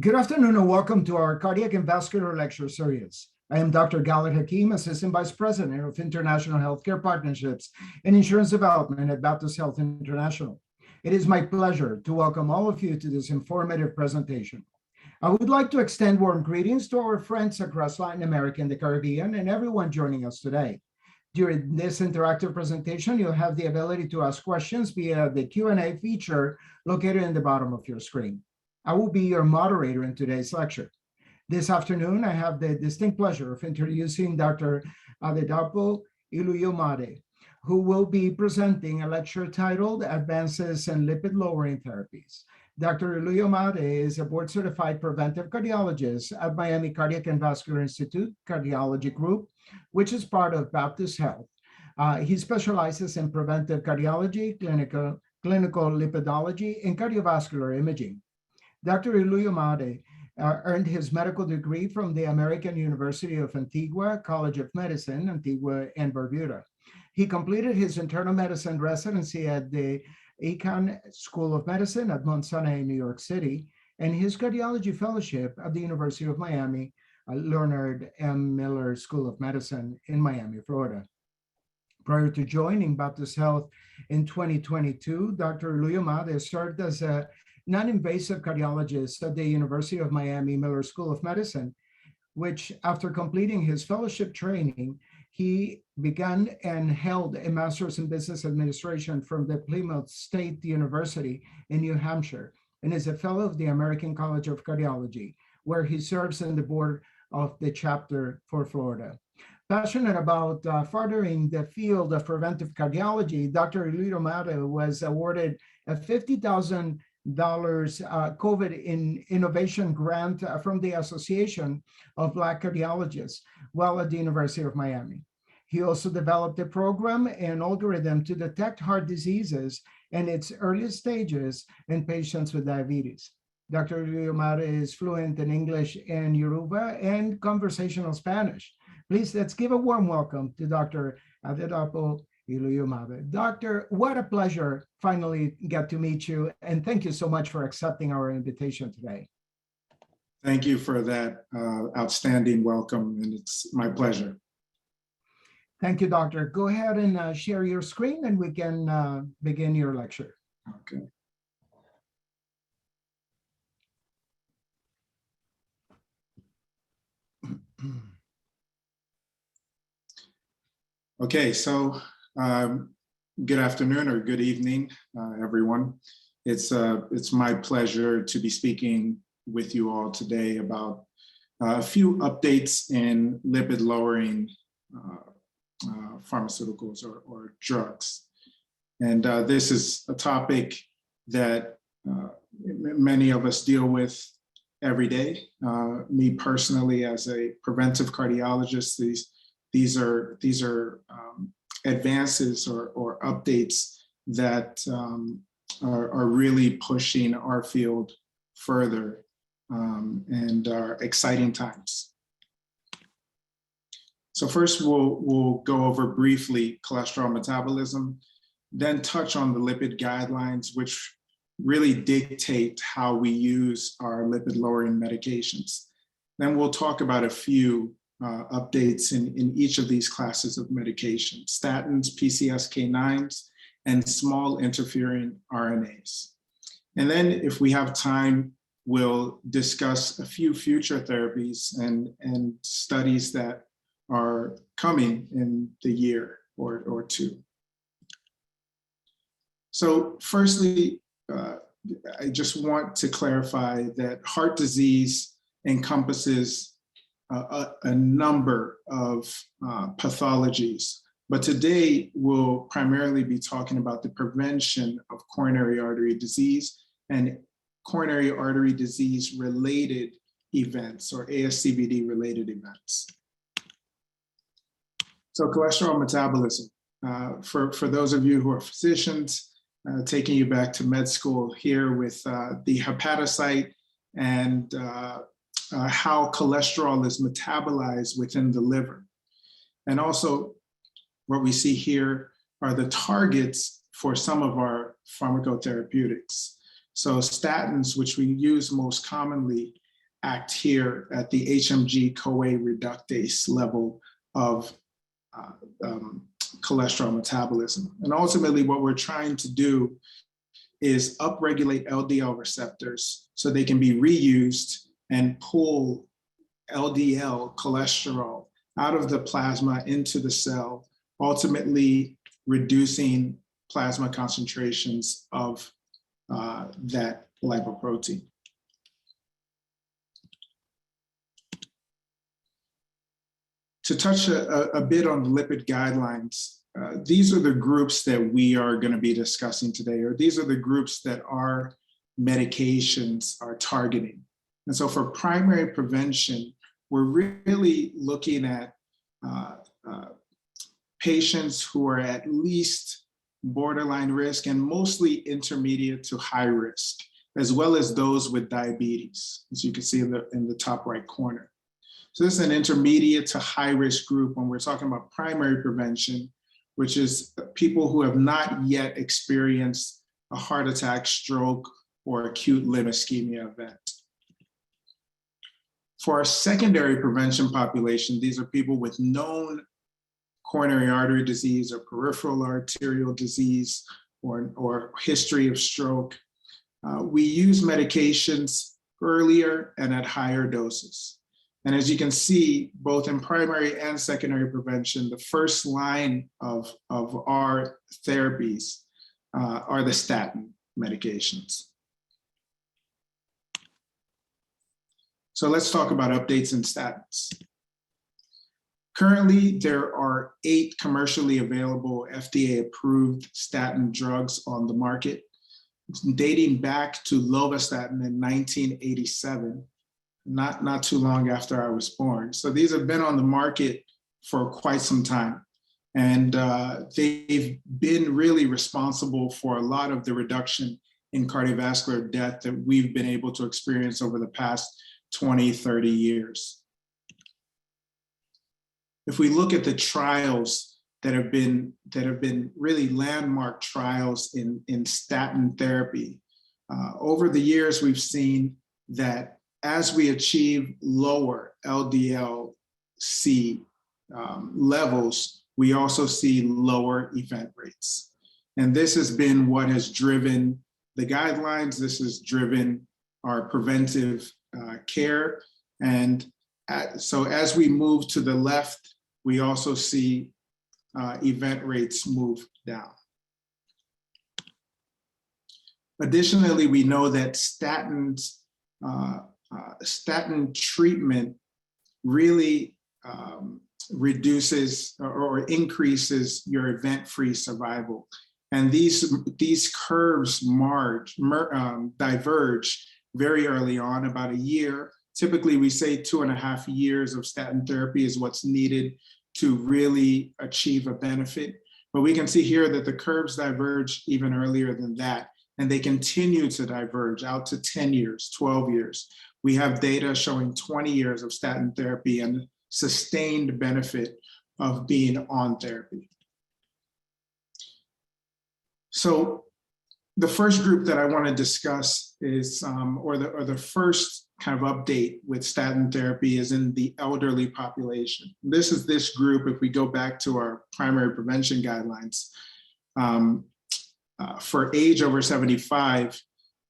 Good afternoon and welcome to our Cardiac and Vascular Lecture Series. I am Dr. Galit Hakim, Assistant Vice President of International Healthcare Partnerships and Insurance Development at Baptist Health International. It is my pleasure to welcome all of you to this informative presentation. I would like to extend warm greetings to our friends across Latin America and the Caribbean and everyone joining us today. During this interactive presentation, you'll have the ability to ask questions via the Q&A feature located in the bottom of your screen. I will be your moderator in today's lecture. This afternoon, I have the distinct pleasure of introducing Dr. Adedapo Iluyomade, who will be presenting a lecture titled Advances in Lipid-Lowering Therapies. Dr. Iluyomade is a board-certified preventive cardiologist at Miami Cardiac and Vascular Institute Cardiology Group, which is part of Baptist Health. He specializes in preventive cardiology, clinical lipidology, and cardiovascular imaging. Dr. Iluyomade earned his medical degree from the American University of Antigua College of Medicine, Antigua and Barbuda. He completed his internal medicine residency at the Icahn School of Medicine at Mount Sinai, New York City, and his cardiology fellowship at the University of Miami, Leonard M. Miller School of Medicine in Miami, Florida. Prior to joining Baptist Health in 2022, Dr. Iluyomade served as a non-invasive cardiologist at the University of Miami Miller School of Medicine, which after completing his fellowship training, he began and held a master's in business administration from the Plymouth State University in New Hampshire, and is a fellow of the American College of Cardiology, where he serves on the board of the chapter for Florida. Passionate about furthering the field of preventive cardiology, Dr. Iluyomade was awarded a $50,000 COVID Innovation Grant from the Association of Black Cardiologists while at the University of Miami. He also developed a program and algorithm to detect heart diseases and its early stages in patients with diabetes. Dr. Iluyomade is fluent in English and Yoruba and conversational Spanish. Please, let's give a warm welcome to Dr. Adedapo Iluyomade. Doctor, what a pleasure finally get to meet you, and thank you so much for accepting our invitation today. Thank you for that outstanding welcome, and it's my pleasure. Thank you, Doctor. Go ahead and share your screen and we can begin your lecture. Okay. Okay, so good afternoon or good evening, everyone. It's my pleasure to be speaking with you all today about a few updates in lipid-lowering pharmaceuticals or drugs. And this is a topic that many of us deal with every day. Me personally, as a preventive cardiologist, these are advances or updates that are really pushing our field further and are exciting times. So first we'll go over briefly cholesterol metabolism, then touch on the lipid guidelines, which really dictate how we use our lipid lowering medications. Then we'll talk about a few updates in each of these classes of medication: statins, PCSK9s, and small interfering RNAs. And then if we have time, we'll discuss a few future therapies and studies that are coming in the year or two. So firstly, I just want to clarify that heart disease encompasses a number of pathologies, but today we'll primarily be talking about the prevention of coronary artery disease and coronary artery disease related events or ASCVD related events. So cholesterol metabolism, for those of you who are physicians, taking you back to med school here with the hepatocyte and how cholesterol is metabolized within the liver. And also what we see here are the targets for some of our pharmacotherapeutics. So statins, which we use most commonly act here at the HMG-CoA reductase level of cholesterol metabolism. And ultimately what we're trying to do is upregulate LDL receptors so they can be reused and pull LDL cholesterol out of the plasma into the cell, ultimately reducing plasma concentrations of that lipoprotein. To touch a bit on the lipid guidelines, these are the groups that we are going to be discussing today, or these are the groups that our medications are targeting. And so for primary prevention, we're really looking at patients who are at least borderline risk and mostly intermediate to high risk, as well as those with diabetes, as you can see in the top right corner. So this is an intermediate to high risk group when we're talking about primary prevention, which is people who have not yet experienced a heart attack, stroke, or acute limb ischemia event. For our secondary prevention population, these are people with known coronary artery disease or peripheral arterial disease or history of stroke. We use medications earlier and at higher doses. And as you can see, both in primary and secondary prevention, the first line of our therapies are the statin medications. So let's talk about updates in statins. Currently, there are 8 commercially available FDA-approved statin drugs on the market, dating back to lovastatin in 1987, not too long after I was born. So these have been on the market for quite some time. And they've been really responsible for a lot of the reduction in cardiovascular death that we've been able to experience over the past 20, 30 years. If we look at the trials that have been really landmark trials in statin therapy, over the years we've seen that as we achieve lower LDL-C levels, we also see lower event rates. And this has been what has driven the guidelines. This has driven our preventive care. And so as we move to the left, we also see event rates move down. Additionally, we know that statin treatment really reduces or increases your event-free survival. And these curves diverge very early on, about a year. Typically, we say 2.5 years of statin therapy is what's needed to really achieve a benefit. But we can see here that the curves diverge even earlier than that, and they continue to diverge out to 10 years, 12 years. We have data showing 20 years of statin therapy and sustained benefit of being on therapy. So the first group that I want to discuss is, or the first kind of update with statin therapy is in the elderly population. This is this group, if we go back to our primary prevention guidelines, for age over 75,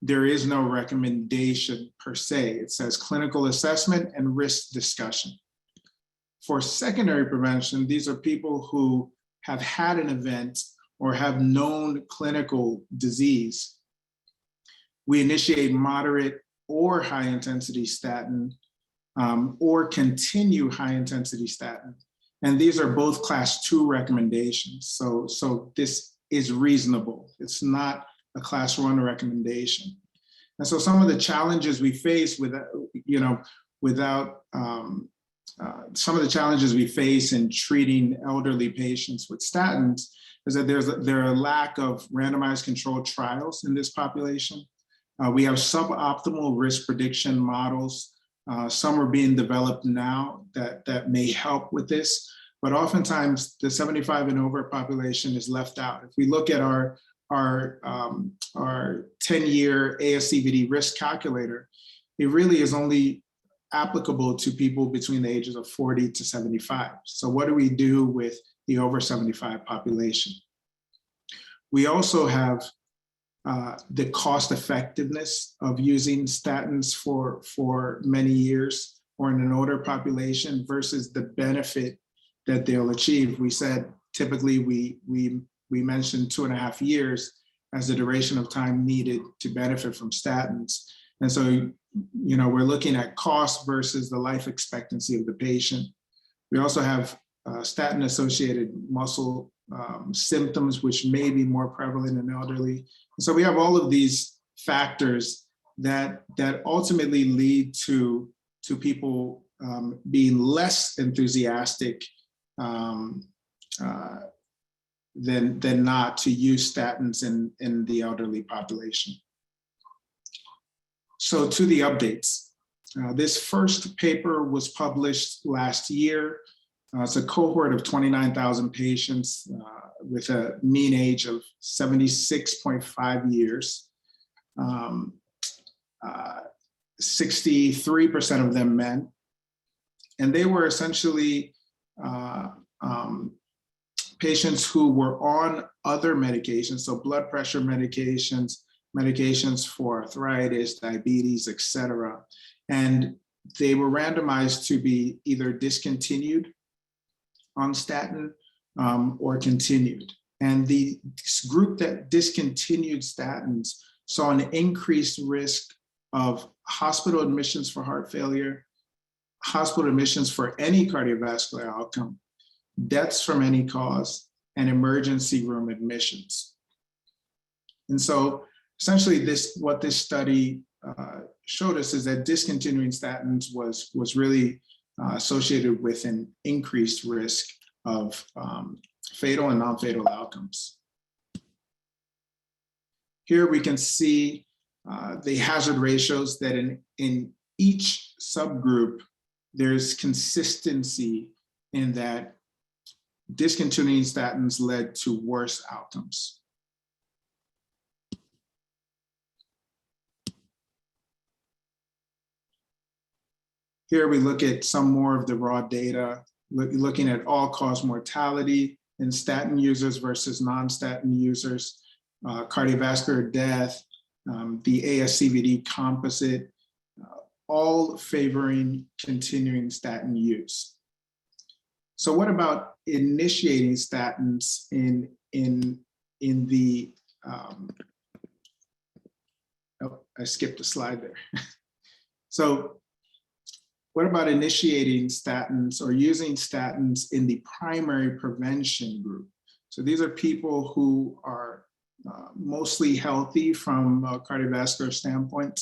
there is no recommendation per se. It says clinical assessment and risk discussion. For secondary prevention, these are people who have had an event or have known clinical disease. We initiate moderate or high intensity statin or continue high intensity statin. And these are both class 2 recommendations. So this is reasonable. It's not a class 1 recommendation. And so some of the challenges we face some of the challenges we face in treating elderly patients with statins is that there are a lack of randomized controlled trials in this population. We have suboptimal risk prediction models. Some are being developed now that may help with this, but oftentimes the 75 and over population is left out. If we look at our 10-year ASCVD risk calculator, it really is only applicable to people between the ages of 40 to 75. So what do we do with the over 75 population? We also have the cost effectiveness of using statins for many years or in an older population versus the benefit that they'll achieve. We said typically we mentioned 2.5 years as the duration of time needed to benefit from statins. And so, we're looking at cost versus the life expectancy of the patient. We also have statin-associated muscle symptoms, which may be more prevalent in elderly. So we have all of these factors that ultimately lead to people being less enthusiastic than not to use statins in the elderly population. So to the updates. This first paper was published last year. It's a cohort of 29,000 patients with a mean age of 76.5 years. 63% of them men. And they were essentially patients who were on other medications, so blood pressure medications, medications for arthritis, diabetes, et cetera. And they were randomized to be either discontinued on statin or continued. And the group that discontinued statins saw an increased risk of hospital admissions for heart failure, hospital admissions for any cardiovascular outcome, deaths from any cause, and emergency room admissions. And so essentially what this study showed us is that discontinuing statins was really associated with an increased risk of fatal and non-fatal outcomes. Here we can see the hazard ratios that in each subgroup, there's consistency in that discontinuing statins led to worse outcomes. Here we look at some more of the raw data, looking at all-cause mortality in statin users versus non-statin users, cardiovascular death, the ASCVD composite, all favoring continuing statin use. So what about initiating statins in the, I skipped a slide there. So what about initiating statins or using statins in the primary prevention group? So these are people who are mostly healthy from a cardiovascular standpoint,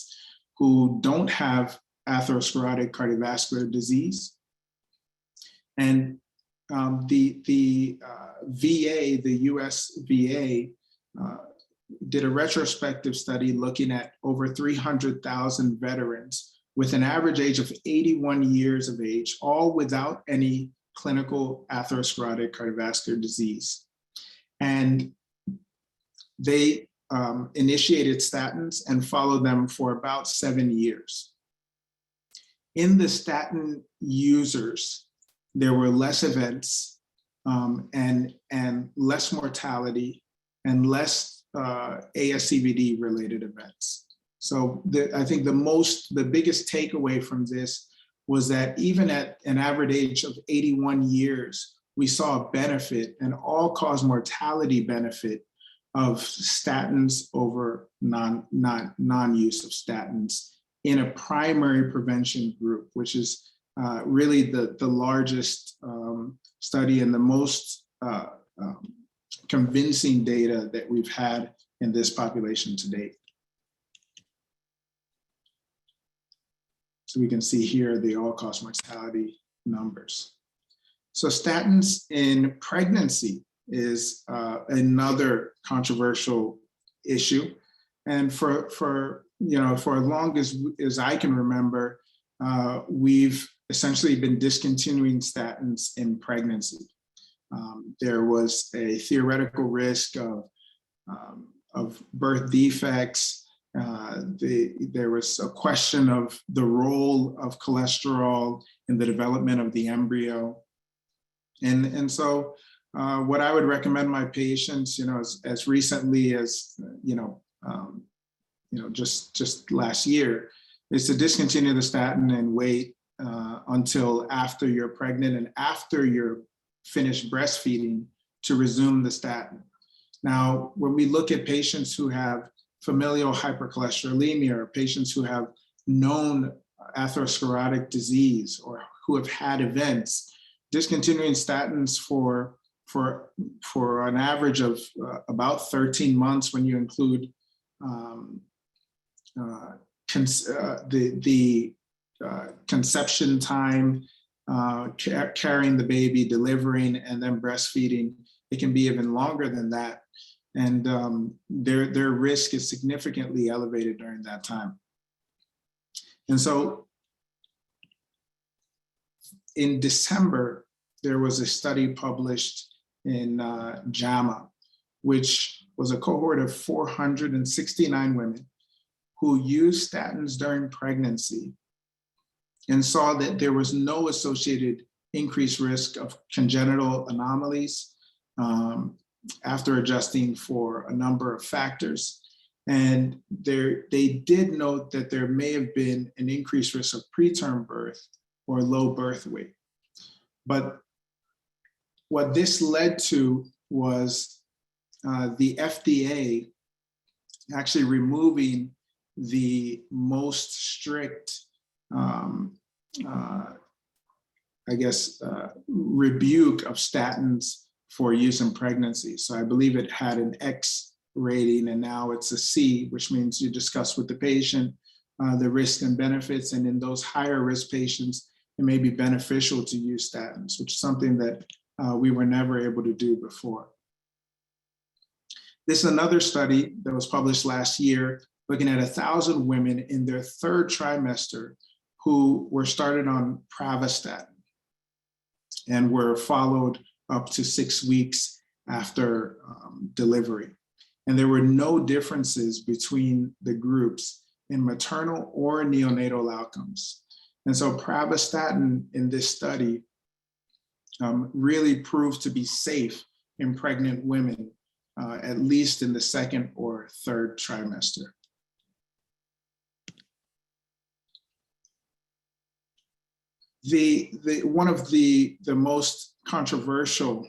who don't have atherosclerotic cardiovascular disease. And the VA, the US VA, did a retrospective study looking at over 300,000 veterans with an average age of 81 years of age, all without any clinical atherosclerotic cardiovascular disease. And they initiated statins and followed them for about 7 years. In the statin users, there were less events and less mortality and less ASCVD related events. So I think the biggest takeaway from this was that even at an average age of 81 years, we saw a benefit, an all-cause mortality benefit of statins over non-use of statins in a primary prevention group, which is really the largest study and the most convincing data that we've had in this population to date. So we can see here the all-cause mortality numbers. So statins in pregnancy is another controversial issue. And for as long as I can remember, we've essentially been discontinuing statins in pregnancy. There was a theoretical risk of birth defects, There was a question of the role of cholesterol in the development of the embryo. And so what I would recommend my patients, as recently as, just last year, is to discontinue the statin and wait until after you're pregnant and after you're finished breastfeeding to resume the statin. Now, when we look at patients who have familial hypercholesterolemia or patients who have known atherosclerotic disease or who have had events, discontinuing statins for an average of about 13 months when you include the conception time, carrying the baby, delivering, and then breastfeeding. It can be even longer than that. And their risk is significantly elevated during that time. And so in December, there was a study published in JAMA, which was a cohort of 469 women who used statins during pregnancy and saw that there was no associated increased risk of congenital anomalies after adjusting for a number of factors. And they did note that there may have been an increased risk of preterm birth or low birth weight. But what this led to was the FDA actually removing the most strict, rebuke of statins for use in pregnancy. So I believe it had an X rating and now it's a C, which means you discuss with the patient the risks and benefits. And in those higher risk patients, it may be beneficial to use statins, which is something that we were never able to do before. This is another study that was published last year, looking at 1,000 women in their third trimester who were started on pravastatin and were followed up to 6 weeks after delivery. And there were no differences between the groups in maternal or neonatal outcomes. And so pravastatin in this study really proved to be safe in pregnant women, at least in the second or third trimester. One of the most controversial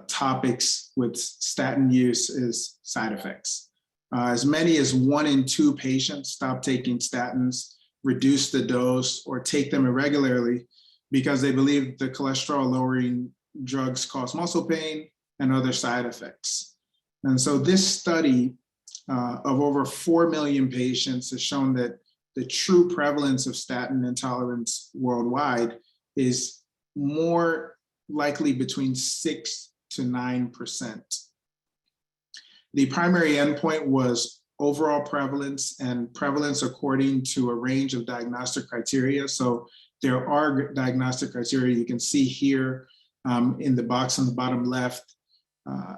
topics with statin use is side effects. As many as 1 in 2 patients stop taking statins, reduce the dose, or take them irregularly because they believe the cholesterol-lowering drugs cause muscle pain and other side effects. And so this study of over 4 million patients has shown that the true prevalence of statin intolerance worldwide is more likely between 6 to 9%. The primary endpoint was overall prevalence and prevalence according to a range of diagnostic criteria. So there are diagnostic criteria you can see here in the box on the bottom left.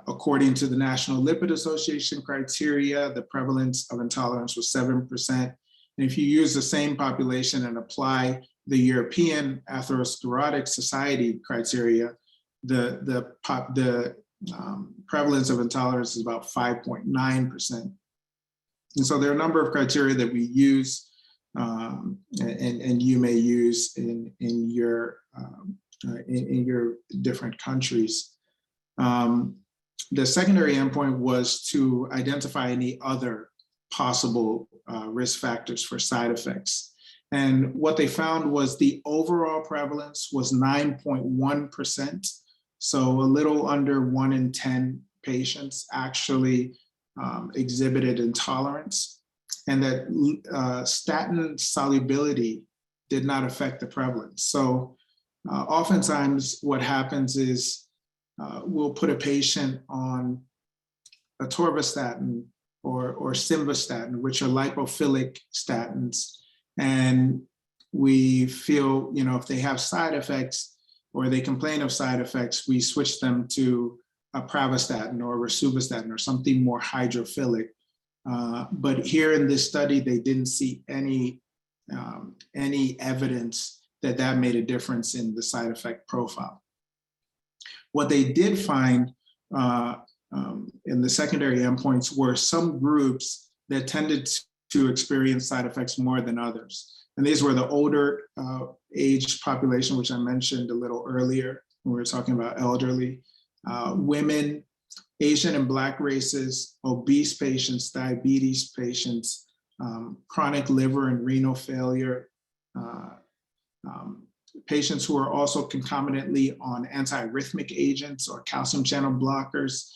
According to the National Lipid Association criteria, the prevalence of intolerance was 7%. And if you use the same population and apply the European Atherosclerotic Society criteria, the prevalence of intolerance is about 5.9%. And so there are a number of criteria that we use and you may use in your different countries. The secondary endpoint was to identify any other possible risk factors for side effects. And what they found was the overall prevalence was 9.1%. So a little under 1 in 10 patients actually exhibited intolerance, and that statin solubility did not affect the prevalence. So oftentimes what happens is we'll put a patient on atorvastatin or simvastatin, which are lipophilic statins, and we feel, if they have side effects or they complain of side effects, we switch them to a pravastatin or rosuvastatin or something more hydrophilic But here in this study, they didn't see any evidence that that made a difference in the side effect profile. What they did find in the secondary endpoints were some groups that tended to experience side effects more than others. And these were the older age population, which I mentioned a little earlier when we were talking about elderly, women, Asian and Black races, obese patients, diabetes patients, chronic liver and renal failure, patients who are also concomitantly on antiarrhythmic agents or calcium channel blockers,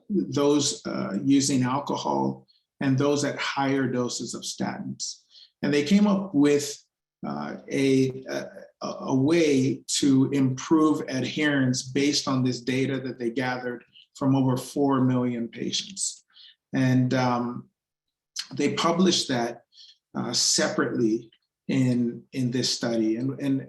those using alcohol, and those at higher doses of statins. And they came up with a way to improve adherence based on this data that they gathered from over 4 million patients. And they published that separately in this study. And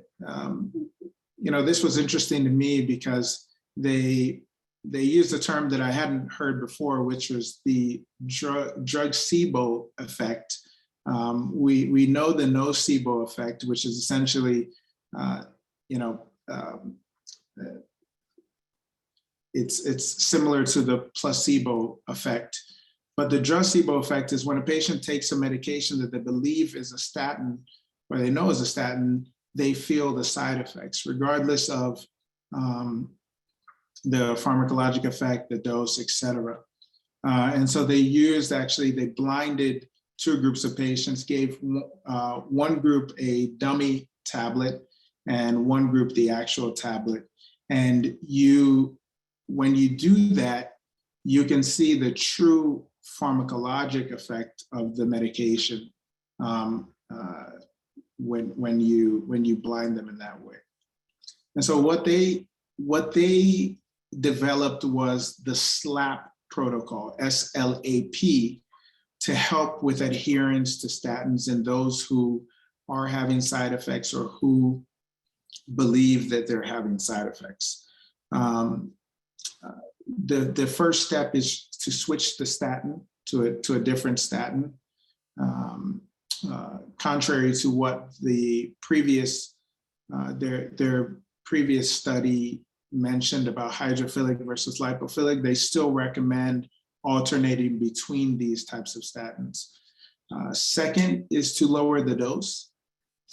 you know, this was interesting to me because they used a term that I hadn't heard before, which was the drug-SIBO effect. We know the nocebo effect, which is essentially, you know, it's similar to the placebo effect. But the drug-SIBO effect is when a patient takes a medication that they believe is a statin, or they know is a statin, they feel the side effects, regardless of the pharmacologic effect, the dose, et cetera. And so they blinded 2 groups of patients, gave one group a dummy tablet and one group the actual tablet. And when you do that, you can see the true pharmacologic effect of the medication when you blind them in that way. And so what they developed was the SLAP protocol, SLAP, to help with adherence to statins in those who are having side effects or who believe that they're having side effects. The first step is to switch the statin to a different statin. Contrary to what the previous, their previous study mentioned about hydrophilic versus lipophilic, they still recommend alternating between these types of statins. Second is to lower the dose.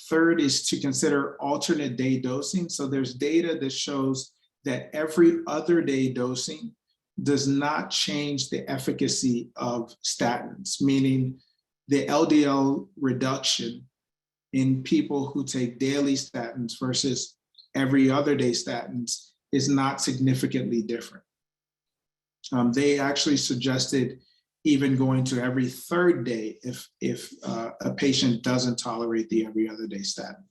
Third is to consider alternate day dosing. So there's data that shows that every other day dosing does not change the efficacy of statins, meaning the LDL reduction in people who take daily statins versus every other day statins is not significantly different. They actually suggested even going to every 3rd day if a patient doesn't tolerate the every other day statin.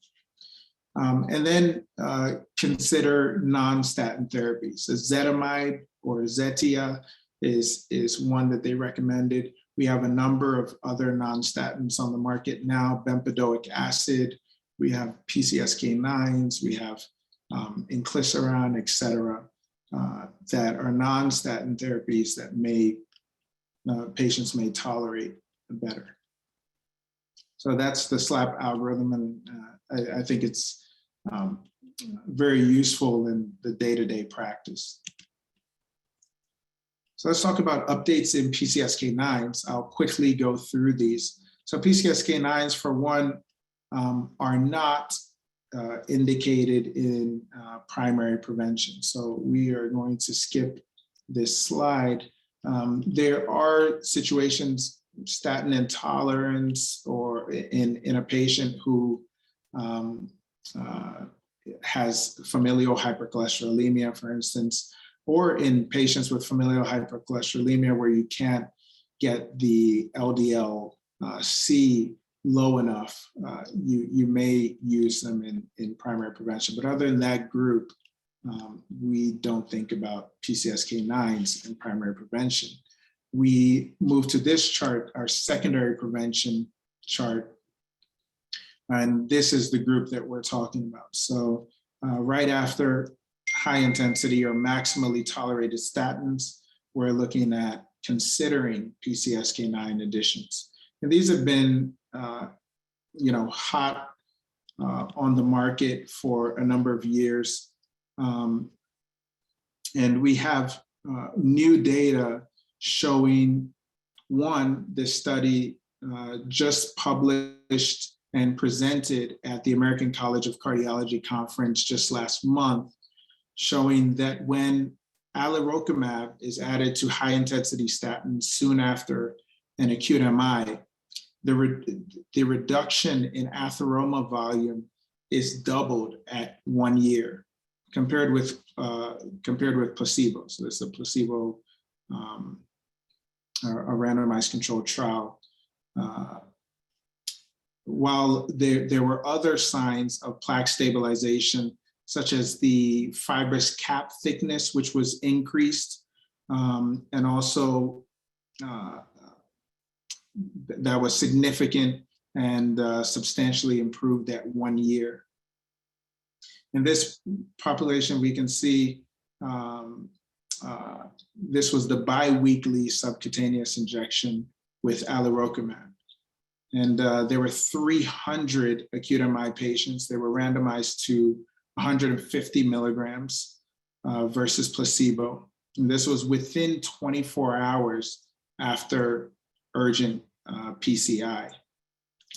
And then consider non-statin therapies. Ezetimibe or Zetia is one that they recommended. We have a number of other non-statins on the market now, bempedoic acid, we have PCSK9s, we have Inclisaran, et cetera, that are non-statin therapies that patients may tolerate better. So that's the SLAP algorithm, and I think it's very useful in the day-to-day practice. So let's talk about updates in PCSK9s. I'll quickly go through these. So PCSK9s, for one, are not indicated in primary prevention. So we are going to skip this slide. There are situations, statin intolerance, or in a patient who has familial hypercholesterolemia, for instance, or in patients with familial hypercholesterolemia where you can't get the LDL-C low enough, you may use them in primary prevention. But other than that group, we don't think about PCSK9s in primary prevention. We move to this chart, our secondary prevention chart, and this is the group that we're talking about. So right after high intensity or maximally tolerated statins, we're looking at considering PCSK9 additions. And these have been, hot on the market for a number of years. And we have new data showing, one, this study just published and presented at the American College of Cardiology conference just last month, showing that when alirocumab is added to high-intensity statins soon after an acute MI, the reduction in atheroma volume is doubled at 1 year compared with placebo. So this is a placebo, a randomized controlled trial. While there were other signs of plaque stabilization, such as the fibrous cap thickness, which was increased, and also that was significant and substantially improved at 1 year. In this population, we can see this was the bi-weekly subcutaneous injection with alirocumab. And there were 300 acute MI patients. They were randomized to 150 milligrams versus placebo. And this was within 24 hours after urgent PCI.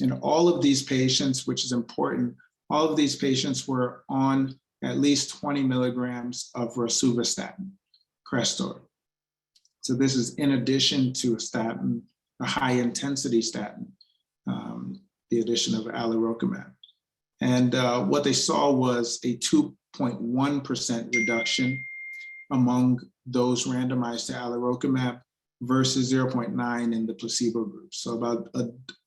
And all of these patients, which is important, all of these patients were on at least 20 milligrams of rosuvastatin, Crestor. So this is in addition to a statin, a high intensity statin, the addition of alirocumab. And what they saw was a 2.1% reduction among those randomized to alirocumab versus 0.9 in the placebo group. So about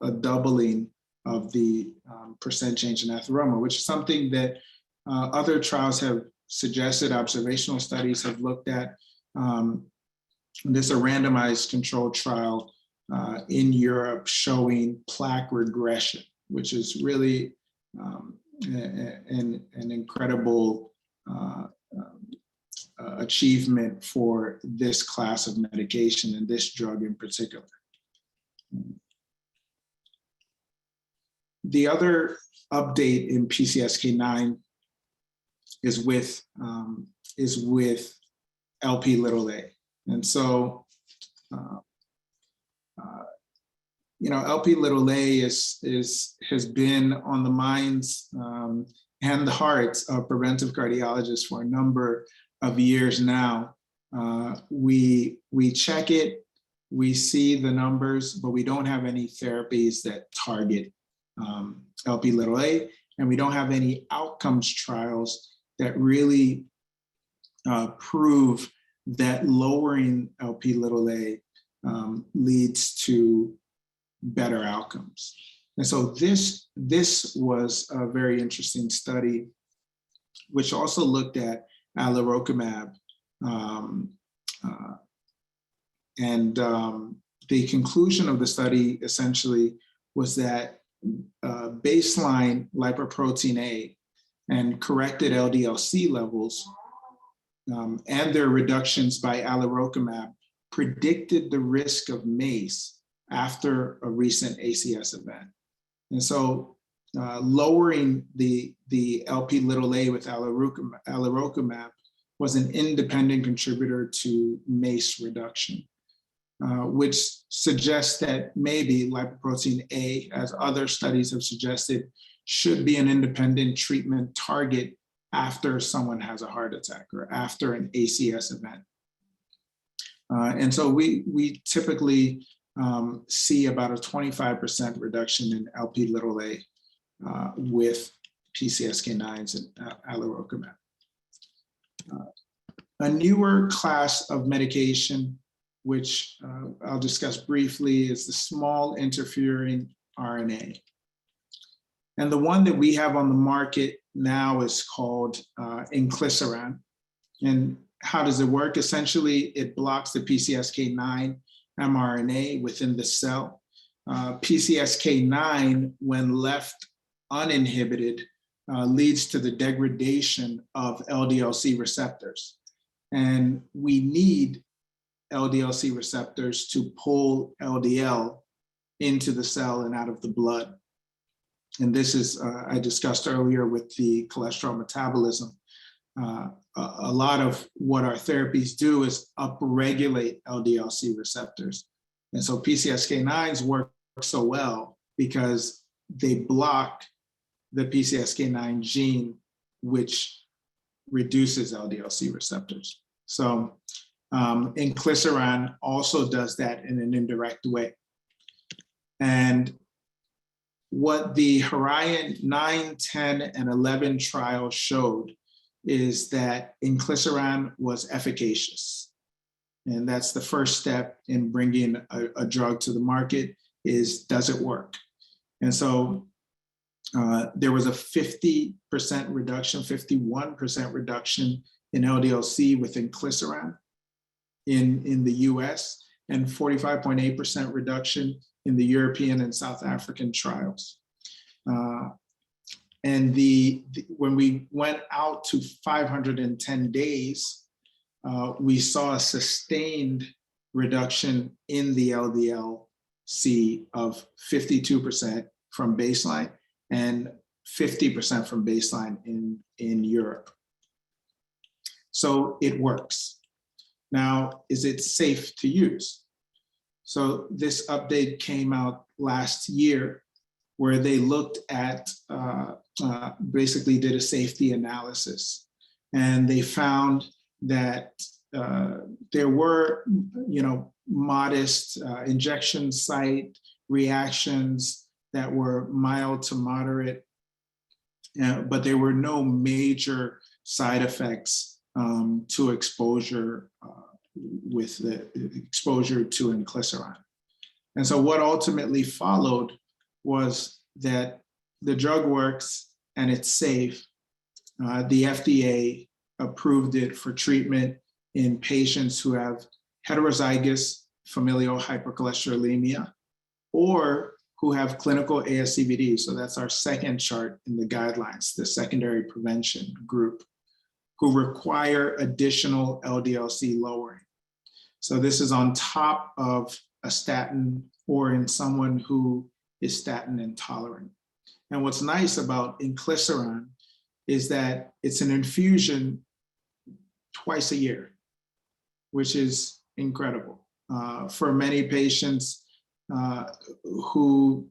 a doubling of the percent change in atheroma, which is something that other trials have suggested, observational studies have looked at. This is a randomized controlled trial in Europe showing plaque regression, which is really an incredible achievement for this class of medication and this drug in particular. The other update in PCSK9 is with Lp(a). And so, Lp(a) has been on the minds and the hearts of preventive cardiologists for a number of years now. We check it, we see the numbers, but we don't have any therapies that target Lp(a), and we don't have any outcomes trials that really prove that lowering Lp(a) leads to better outcomes. And so this was a very interesting study, which also looked at alirocumab, and the conclusion of the study essentially was that baseline lipoprotein A and corrected LDL-C levels and their reductions by alirocumab predicted the risk of MACE after a recent ACS event. And so lowering the Lp(a) with alirocumab was an independent contributor to MACE reduction, which suggests that maybe lipoprotein A, as other studies have suggested, should be an independent treatment target after someone has a heart attack or after an ACS event. And so we typically see about a 25% reduction in Lp(a) with PCSK9s and alirocumab. A newer class of medication, which I'll discuss briefly, is the small interfering RNA. And the one that we have on the market now is called Inclisaran. And how does it work? Essentially, it blocks the PCSK9 mRNA within the cell. PCSK9, when left uninhibited, leads to the degradation of LDL-C receptors. And we need LDL-C receptors to pull LDL into the cell and out of the blood. And this is, I discussed earlier with the cholesterol metabolism. A lot of what our therapies do is upregulate LDL-C receptors. And so PCSK9s work so well because they block the PCSK9 gene, which reduces LDL-C receptors. So Inclisaran also does that in an indirect way. And what the Orion 9, 10, and 11 trials showed is that Inclisaran was efficacious. And that's the first step in bringing a drug to the market is, does it work? And so there was a 50% reduction, 51% reduction in LDL-C with Inclisaran in the US, and 45.8% reduction in the European and South African trials. And when we went out to 510 days, we saw a sustained reduction in the LDL-C of 52% from baseline and 50% from baseline in Europe. So it works. Now, is it safe to use? So this update came out last year where they looked at, basically did a safety analysis. And they found that there were, modest injection site reactions that were mild to moderate, but there were no major side effects to exposure with the exposure to Inclisaran. And so what ultimately followed was that the drug works and it's safe. The FDA approved it for treatment in patients who have heterozygous familial hypercholesterolemia or who have clinical ASCVD. So that's our second chart in the guidelines, the secondary prevention group, who require additional LDL-C lowering. So this is on top of a statin or in someone who is statin intolerant. And what's nice about Inclisaran is that it's an infusion twice a year, which is incredible. For many patients who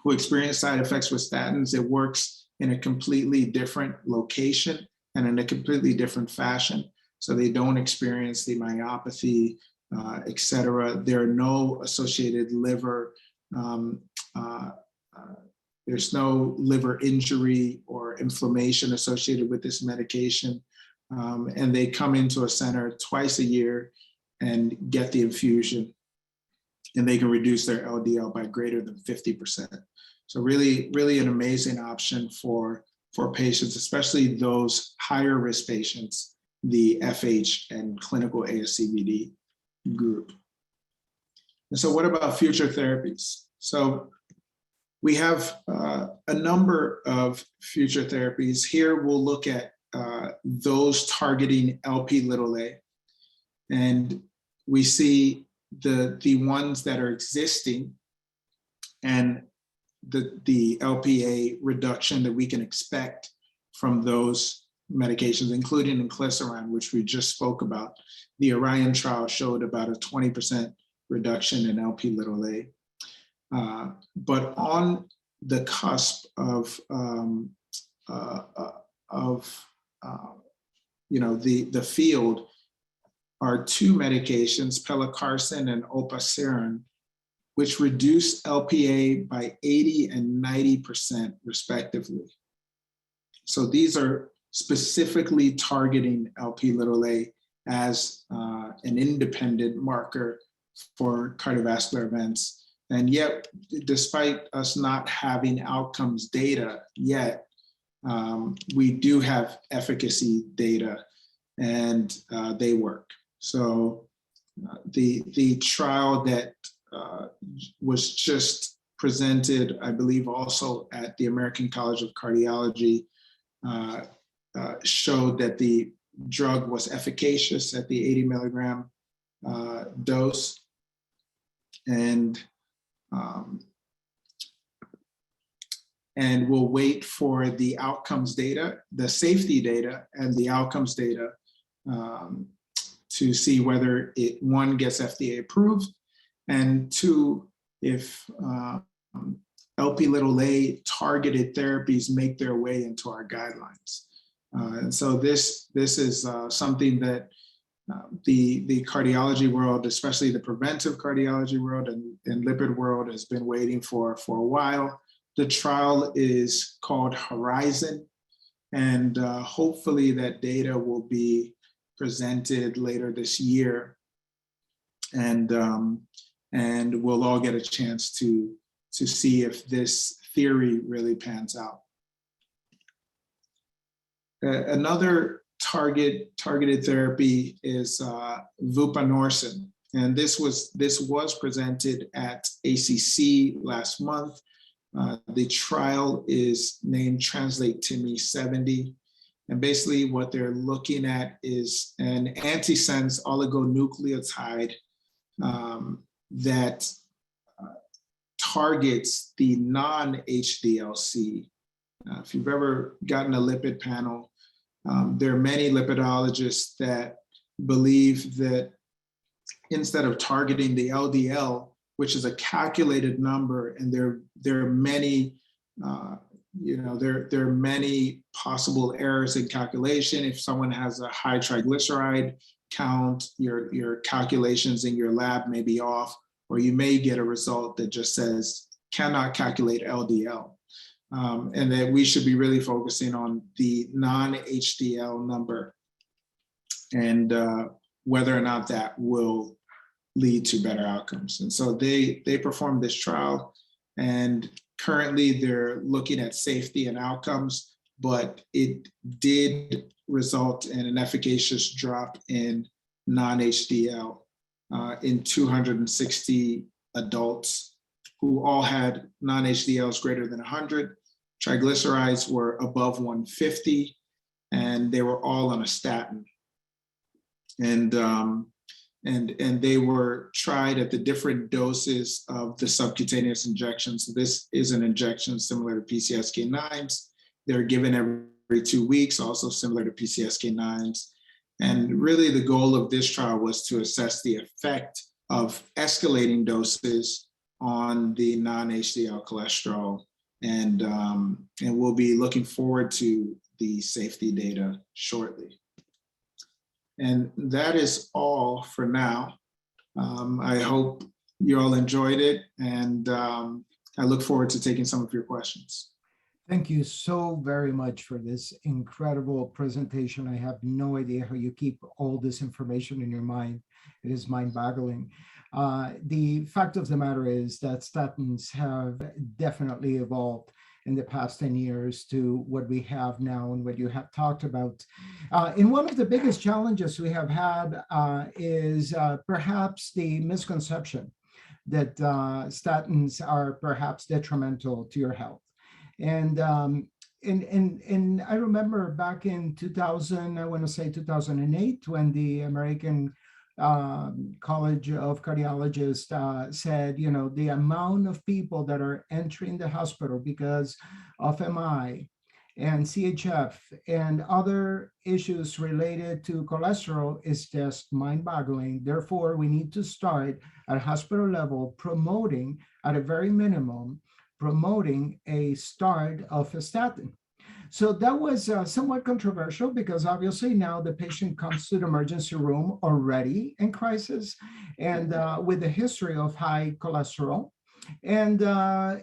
experience side effects with statins, it works in a completely different location and in a completely different fashion. So they don't experience the myopathy, et cetera. There are no associated liver, there's no liver injury or inflammation associated with this medication. And they come into a center twice a year and get the infusion, and they can reduce their LDL by greater than 50%. So really, really an amazing option for patients, especially those higher risk patients, the FH and clinical ASCVD group. And so what about future therapies? So we have a number of future therapies. Here we'll look at those targeting Lp(a). And we see the ones that are existing and the Lp(a) reduction that we can expect from those medications, including Inclisaran, which we just spoke about. The Orion trial showed about a 20% reduction in Lp(a). But on the cusp of the field are two medications, pelacarsen and olpasiran, which reduce Lp(a) by 80 and 90% respectively. So these are specifically targeting Lp(a) as an independent marker for cardiovascular events. And yet, despite us not having outcomes data yet, we do have efficacy data, and they work. So the trial that was just presented, I believe also at the American College of Cardiology, showed that the drug was efficacious at the 80 milligram dose. And we'll wait for the outcomes data, the safety data and the outcomes data to see whether it, one, gets FDA approved, and two, if Lp(a) targeted therapies make their way into our guidelines. And so this is something that the cardiology world, especially the preventive cardiology world and lipid world, has been waiting for a while. The trial is called Horizon, and hopefully that data will be presented later this year, and we'll all get a chance to see if this theory really pans out. Another targeted therapy is vupanorsen, and this was presented at ACC last month. The trial is named Translate TIMI 70, and basically what they're looking at is an antisense oligonucleotide that targets the non-HDL-C. If you've ever gotten a lipid panel, there are many lipidologists that believe that instead of targeting the LDL, which is a calculated number, and there are many, there are many possible errors in calculation. If someone has a high triglyceride count, your calculations in your lab may be off, or you may get a result that just says cannot calculate LDL. And that we should be really focusing on the non-HDL number and whether or not that will lead to better outcomes. And so they performed this trial, and currently they're looking at safety and outcomes, but it did result in an efficacious drop in non-HDL in 260 adults who all had non-HDLs greater than 100. Triglycerides were above 150, and they were all on a statin. And they were tried at the different doses of the subcutaneous injection. So this is an injection similar to PCSK9s. They're given every 2 weeks, also similar to PCSK9s. And really the goal of this trial was to assess the effect of escalating doses on the non-HDL cholesterol. And we'll be looking forward to the safety data shortly. And that is all for now. I hope you all enjoyed it, and I look forward to taking some of your questions. Thank you so very much for this incredible presentation. I have no idea how you keep all this information in your mind. It is mind-boggling. The fact of the matter is that statins have definitely evolved in the past 10 years to what we have now and what you have talked about. And one of the biggest challenges we have had is perhaps the misconception that statins are perhaps detrimental to your health. And I remember back in 2000, I want to say 2008, when the American College of Cardiologists said, you know, the amount of people that are entering the hospital because of MI and CHF and other issues related to cholesterol is just mind-boggling. Therefore, we need to start at hospital level promoting, at a very minimum, promoting a start of a statin. So that was somewhat controversial, because obviously now the patient comes to the emergency room already in crisis and with a history of high cholesterol. And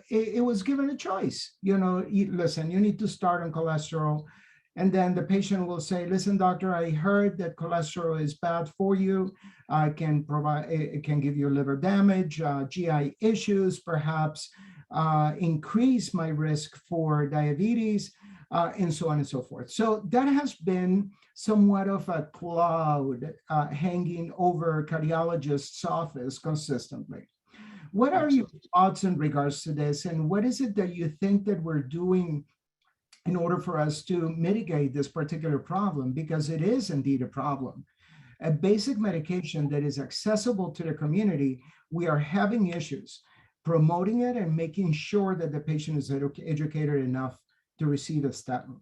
it was given a choice, you know, listen, you need to start on cholesterol. And then the patient will say, listen, doctor, I heard that cholesterol is bad for you. It can give you liver damage, GI issues, perhaps increase my risk for diabetes, and so on and so forth. So that has been somewhat of a cloud hanging over cardiologists' office consistently. What are your thoughts in regards to this, and what is it that you think that we're doing in order for us to mitigate this particular problem? Because it is indeed a problem. a basic medication that is accessible to the community, we are having issues promoting it and making sure that the patient is educated enough to receive a statin.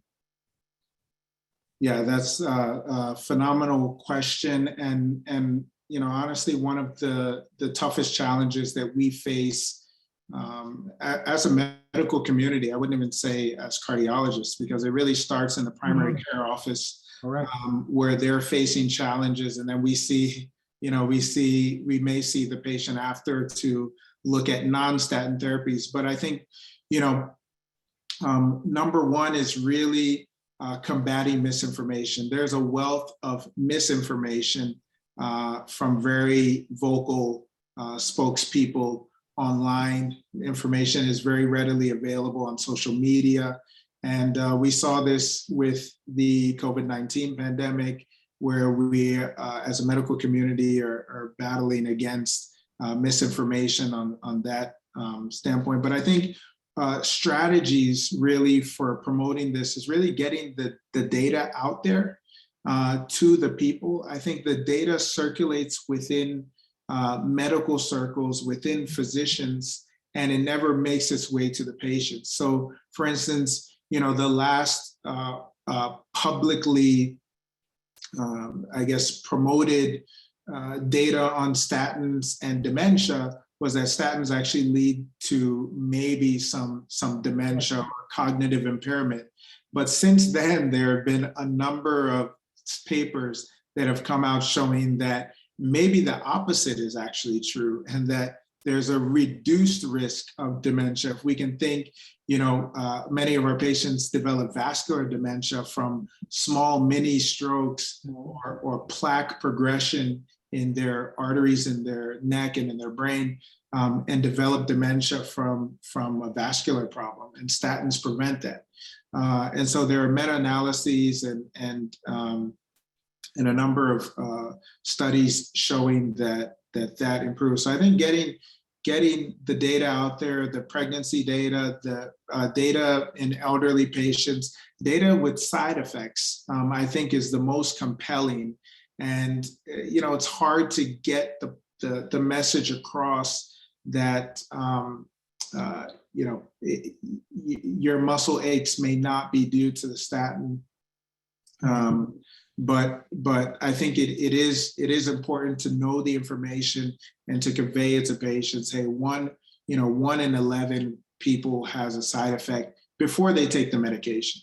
Yeah, that's a phenomenal question. And you know, honestly, one of the toughest challenges that we face as a medical community, I wouldn't even say as cardiologists, because it really starts in the primary care office, where they're facing challenges. And then we see, you know, we may see the patient after to look at non-statin therapies. But I think, you know, number one is really combating misinformation. There's a wealth of misinformation from very vocal spokespeople online. Information is very readily available on social media. And we saw this with the COVID-19 pandemic, where we, as a medical community, are battling against misinformation on that standpoint. But I think strategies really for promoting this is really getting the data out there to the people. I think the data circulates within medical circles, within physicians, and it never makes its way to the patient. So for instance, you know, the last publicly, I guess, promoted data on statins and dementia was that statins actually lead to maybe some dementia or cognitive impairment. But since then, there have been a number of papers that have come out showing that maybe the opposite is actually true, and that there's a reduced risk of dementia. If we can think, you know, many of our patients develop vascular dementia from small mini strokes or plaque progression in their arteries, in their neck and in their brain, and develop dementia from a vascular problem, and statins prevent that. And so there are meta-analyses and a number of studies showing that improves. So I think getting the data out there, the pregnancy data, the data in elderly patients, data with side effects, I think is the most compelling. And you know, it's hard to get the message across that you know, your muscle aches may not be due to the statin. But I think it is important to know the information and to convey it to patients. Hey, 1 in 11 people has a side effect before they take the medication.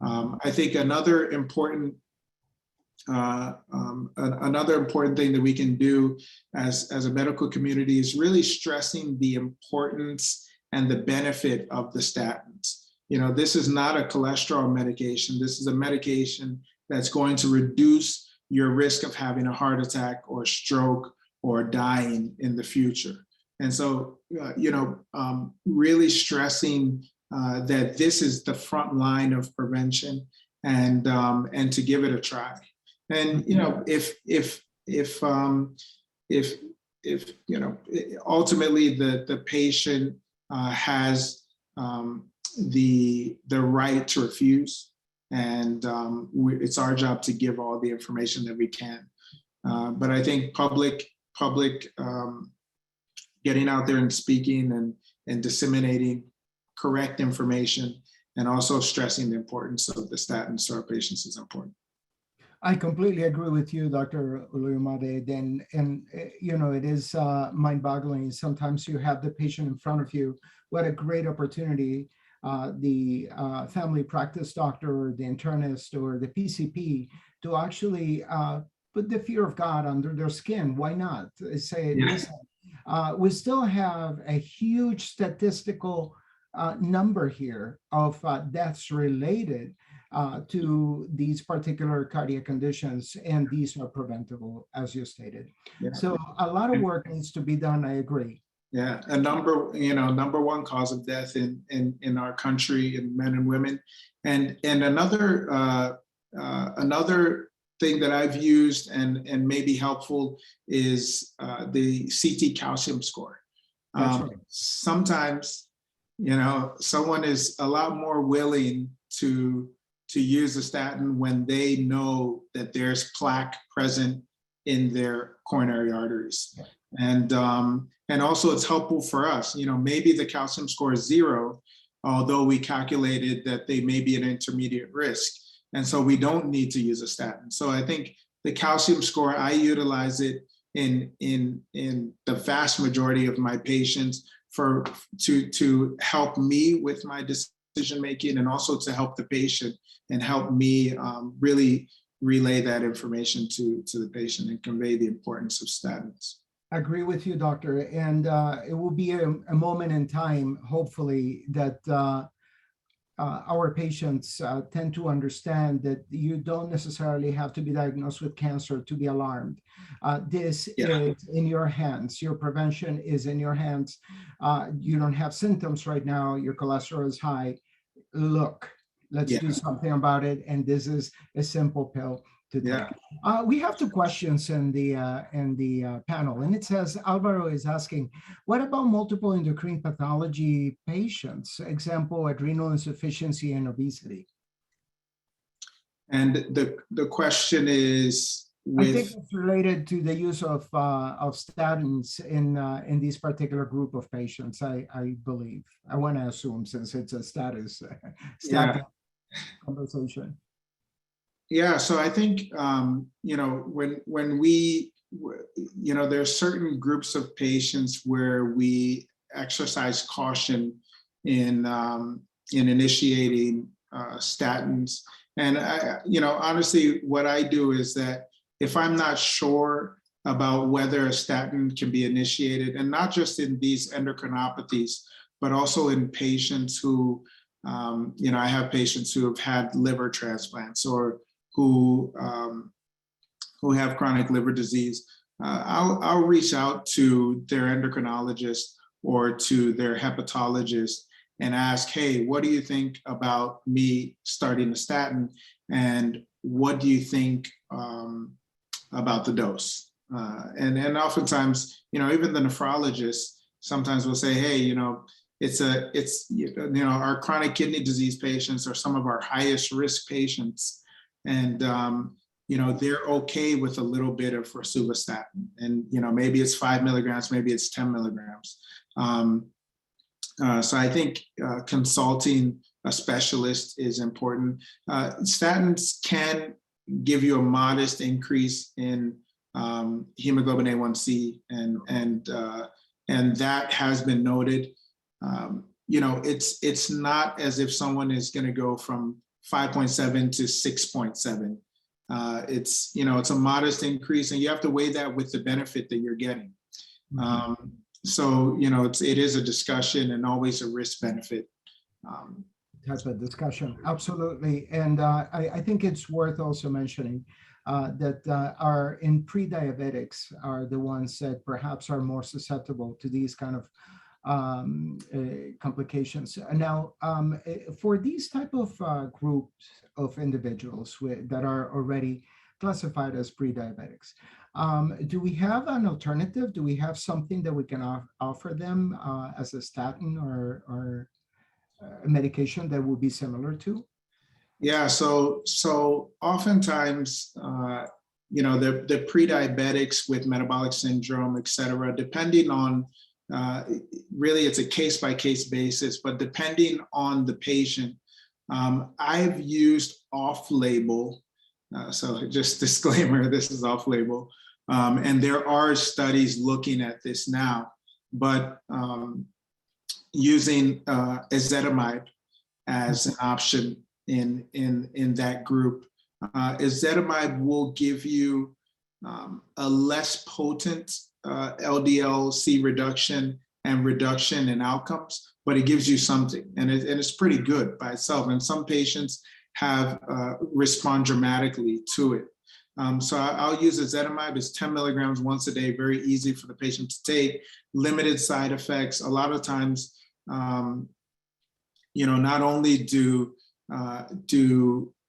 I think another important thing that we can do as a medical community is really stressing the importance and the benefit of the statins. You know, this is not a cholesterol medication. This is a medication that's going to reduce your risk of having a heart attack or stroke or dying in the future. And so, you know, really stressing that this is the front line of prevention, and to give it a try. And you know, if you know, ultimately the patient has the right to refuse, and it's our job to give all the information that we can. But I think public getting out there and speaking and disseminating correct information, and also stressing the importance of the statins to our patients is important. I completely agree with you, Dr. Iluyomade. And you know, it is mind-boggling. Sometimes you have the patient in front of you. What a great opportunity. The family practice doctor or the internist or the PCP to actually put the fear of God under their skin. Why not? Say, listen, we still have a huge statistical number here of deaths related to these particular cardiac conditions, and these are preventable, as you stated. Yeah. So a lot of work needs to be done, I agree. Yeah, a number one cause of death in our country in men and women. And another thing that I've used and may be helpful is the CT calcium score. Right. Sometimes, you know, someone is a lot more willing to use a statin when they know that there's plaque present in their coronary arteries. And also it's helpful for us. Maybe the calcium score is 0, although we calculated that they may be an intermediate risk. And so we don't need to use a statin. So I think the calcium score, I utilize it in the vast majority of my patients to help me with my decision making, and also to help the patient and help me really relay that information to the patient and convey the importance of statins. I agree with you, doctor. And it will be a moment in time, hopefully, that our patients tend to understand that you don't necessarily have to be diagnosed with cancer to be alarmed. This is in your hands. Your prevention is in your hands. You don't have symptoms right now. Your cholesterol is high. Look, let's do something about it. And this is a simple pill to take. We have 2 questions in the panel, and it says, Alvaro is asking, what about multiple endocrine pathology patients? Example, adrenal insufficiency and obesity. And the question is, I think it's related to the use of statins in this particular group of patients. I believe. I want to assume, since it's a statin conversation. Yeah, so I think when we there's certain groups of patients where we exercise caution in initiating statins, and honestly, what I do is that if I'm not sure about whether a statin can be initiated, and not just in these endocrinopathies, but also in patients who, I have patients who have had liver transplants, or who have chronic liver disease, I'll reach out to their endocrinologist or to their hepatologist and ask, hey, what do you think about me starting a statin? And what do you think about the dose? And oftentimes, even the nephrologist sometimes will say, hey, our chronic kidney disease patients are some of our highest risk patients. And, they're okay with a little bit of rosuvastatin, and, maybe it's 5 milligrams, maybe it's 10 milligrams. So I think consulting a specialist is important. Statins can give you a modest increase in hemoglobin A1C, and that has been noted. It's not as if someone is going to go from 5.7 to 6.7. It's a modest increase, and you have to weigh that with the benefit that you're getting. So it is a discussion, and always a risk benefit type of discussion. Absolutely. And I think it's worth also mentioning that are in pre-diabetics are the ones that perhaps are more susceptible to these kind of complications. Now, for these type of groups of individuals that are already classified as pre-diabetics, do we have an alternative? Do we have something that we can offer them as a statin or a medication that would be similar to? Yeah, so oftentimes, the pre-diabetics with metabolic syndrome, et cetera, depending on, really it's a case-by-case basis, but depending on the patient, I've used off-label, so just disclaimer, this is off-label, and there are studies looking at this now, but using ezetimibe as an option in that group. Ezetimibe will give you a less potent LDL-C reduction and reduction in outcomes, but it gives you something, and it's pretty good by itself. And some patients have respond dramatically to it. So I'll use ezetimibe. It's 10 milligrams once a day, very easy for the patient to take, limited side effects. A lot of times, not only do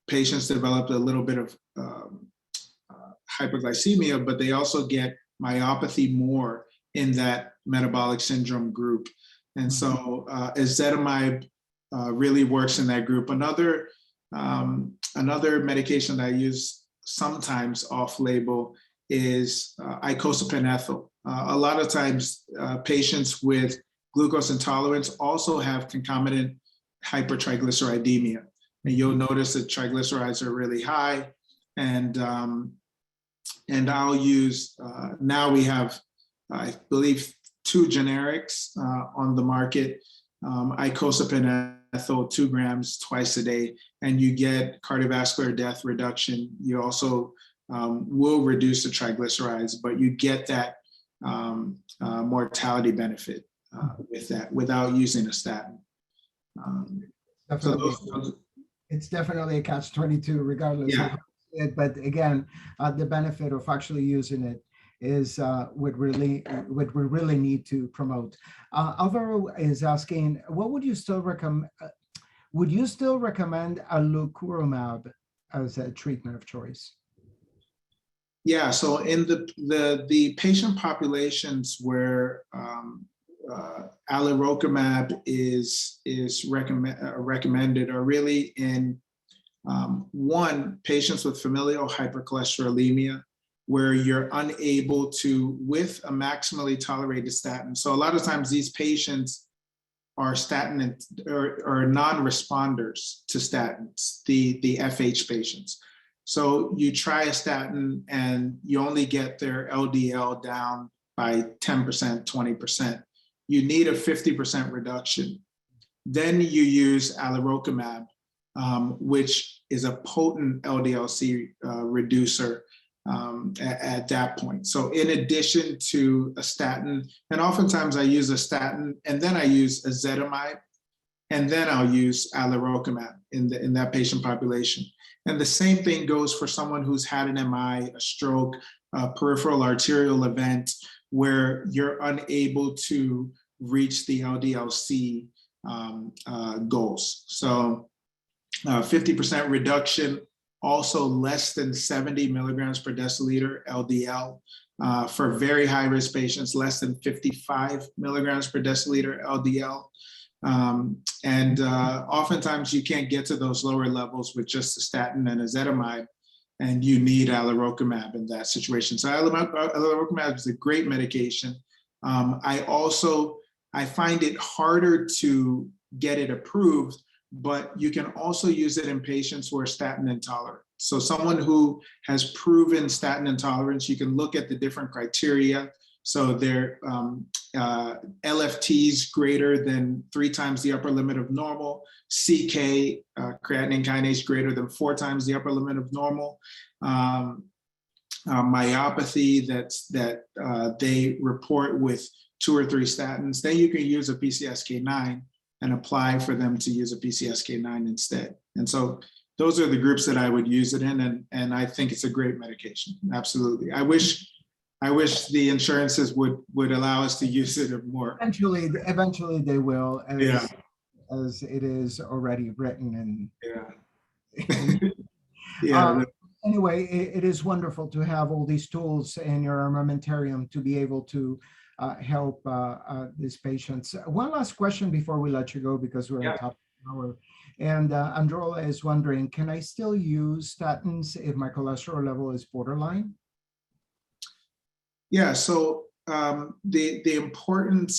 patients develop a little bit of hyperglycemia, but they also get myopathy more in that metabolic syndrome group. And so ezetimibe really works in that group. Another medication that I use sometimes off-label is icosapent ethyl. A lot of times patients with glucose intolerance also have concomitant hypertriglyceridemia. And you'll notice that triglycerides are really high. And I'll use, now we have, I believe, 2 generics on the market, icosapent ethyl 2 grams twice a day, and you get cardiovascular death reduction. You also will reduce the triglycerides, but you get that mortality benefit with that without using a statin. It's definitely a catch-22 regardless of it, but again, the benefit of actually using it is what we really need to promote. Alvaro is asking, what would you still recommend? Would you still recommend Iluyomade as a treatment of choice? Yeah, so in the patient populations where Iluyomade is recommended are really in one, patients with familial hypercholesterolemia, where you're unable to, with a maximally tolerated statin. So a lot of times these patients are statin or non-responders to statins, the FH patients. So you try a statin and you only get their LDL down by 10%, 20%. You need a 50% reduction. Then you use Iluyomade, which is a potent LDL-C reducer at that point. So in addition to a statin, and oftentimes I use a statin and then I use ezetimibe, and then I'll use Iluyomade in that patient population. And the same thing goes for someone who's had an MI, a stroke, a peripheral arterial event, where you're unable to reach the LDL-C goals. So 50% reduction, also less than 70 milligrams per deciliter LDL. For very high-risk patients, less than 55 milligrams per deciliter LDL. Oftentimes you can't get to those lower levels with just a statin and ezetimibe, and you need Iluyomade in that situation. So Iluyomade is a great medication. I find it harder to get it approved, but you can also use it in patients who are statin intolerant. So someone who has proven statin intolerance, you can look at the different criteria. So their LFTs greater than 3 times the upper limit of normal, CK, creatinine kinase greater than 4 times the upper limit of normal, myopathy that they report with 2 or 3 statins. Then you can use a PCSK9 and apply for them to use a PCSK9 instead. And so those are the groups that I would use it in, and I think it's a great medication. Absolutely. I wish the insurances would allow us to use it more. Eventually they will, as it is already written. And anyway, it is wonderful to have all these tools in your armamentarium to be able to help these patients. One last question before we let you go, because we're at top of the hour. And Androla is wondering, can I still use statins if my cholesterol level is borderline? Yeah, so the important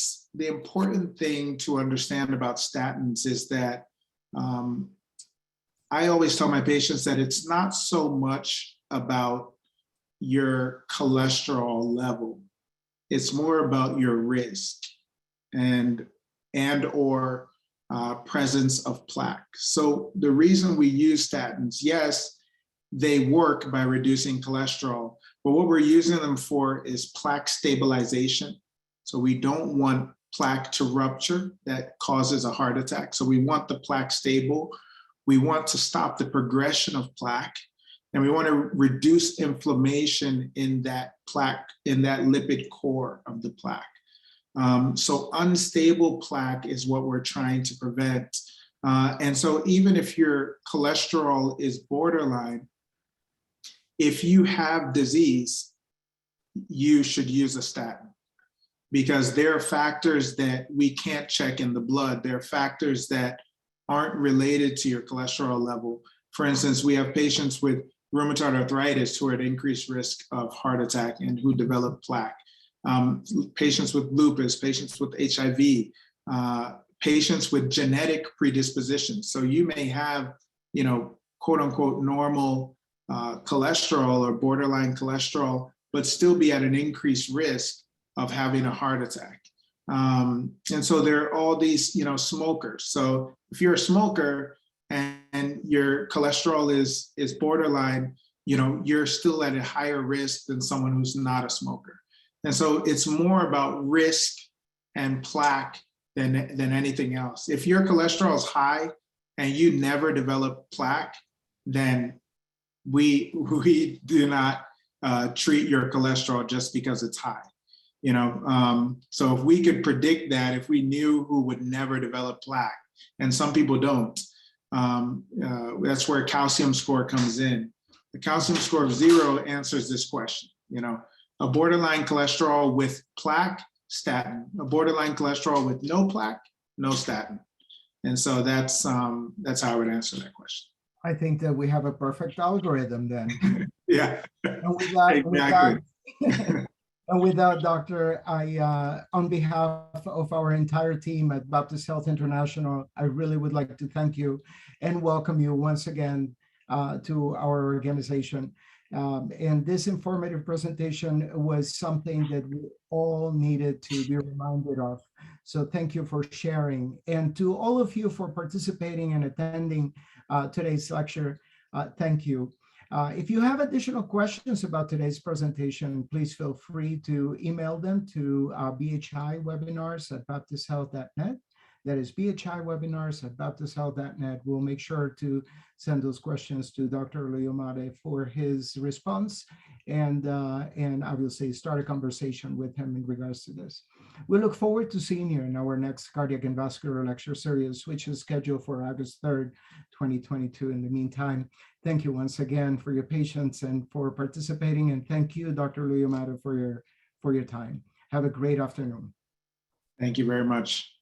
thing to understand about statins is that I always tell my patients that it's not so much about your cholesterol level. It's more about your risk and or presence of plaque. So the reason we use statins, yes, they work by reducing cholesterol, but what we're using them for is plaque stabilization. So we don't want plaque to rupture that causes a heart attack. So we want the plaque stable. We want to stop the progression of plaque, and we want to reduce inflammation in that plaque, in that lipid core of the plaque. So unstable plaque is what we're trying to prevent. And so even if your cholesterol is borderline, if you have disease, you should use a statin, because there are factors that we can't check in the blood. There are factors that aren't related to your cholesterol level. For instance, we have patients with rheumatoid arthritis who are at increased risk of heart attack and who develop plaque. Patients with lupus, patients with HIV, patients with genetic predispositions. So you may have, quote unquote, normal cholesterol or borderline cholesterol, but still be at an increased risk of having a heart attack. And so there are all these, smokers. So if you're a smoker and your cholesterol is borderline, you're still at a higher risk than someone who's not a smoker. And so it's more about risk and plaque than anything else. If your cholesterol is high and you never develop plaque, then we do not treat your cholesterol just because it's high. So if we could predict that, if we knew who would never develop plaque, and some people don't, that's where calcium score comes in. The calcium score of 0 answers this question. A borderline cholesterol with plaque, statin. A borderline cholesterol with no plaque, no statin. And so that's how I would answer that question. I think that we have a perfect algorithm then. Yeah. And with that, exactly. And with that, Doctor, on behalf of our entire team at Baptist Health International, I really would like to thank you and welcome you once again to our organization. And this informative presentation was something that we all needed to be reminded of. So thank you for sharing. And to all of you for participating and attending today's lecture, thank you. If you have additional questions about today's presentation, please feel free to email them to BHIWebinars@baptisthealth.net. That is BHIWebinars@baptisthealth.net. We'll make sure to send those questions to Dr. Iluyomade for his response and obviously start a conversation with him in regards to this. We look forward to seeing you in our next Cardiac and Vascular Lecture Series, which is scheduled for August 3rd, 2022. In the meantime, thank you once again for your patience and for participating. And thank you, Dr. Iluyomade, for your time. Have a great afternoon. Thank you very much.